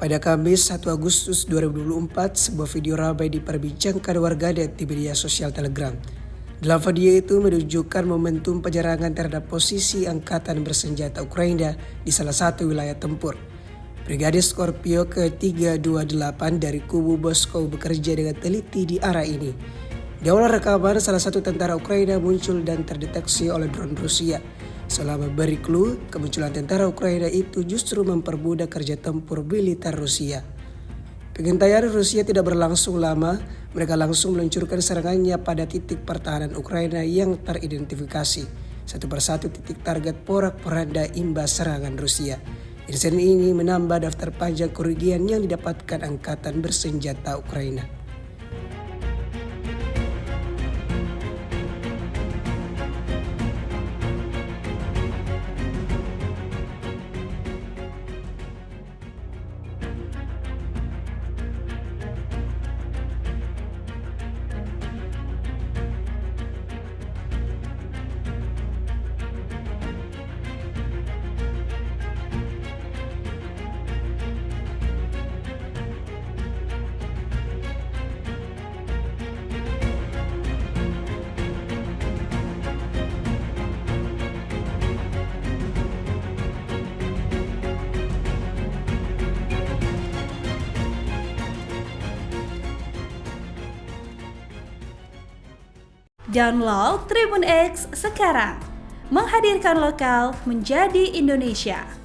Pada Kamis 1 Agustus 2024, sebuah video ramai diperbincangkan warganet di media sosial Telegram. Dalam video itu menunjukkan momentum penyerangan terhadap posisi angkatan bersenjata Ukraina di salah satu wilayah tempur. Brigade Scorpio ke-328 dari kubu Moskow bekerja dengan teliti di arah ini. Di awal rekaman, salah satu tentara Ukraina muncul dan terdeteksi oleh drone Rusia. Selama memberi clue, kemunculan tentara Ukraina itu justru mempermudah kerja tempur militer Rusia. Pengintaian Rusia tidak berlangsung lama, mereka langsung meluncurkan serangannya pada titik pertahanan Ukraina yang teridentifikasi. Satu persatu titik target porak-poranda imbas serangan Rusia. Insiden ini menambah daftar panjang kerugian yang didapatkan angkatan bersenjata Ukraina. Download Tribun X sekarang, menghadirkan lokal menjadi Indonesia.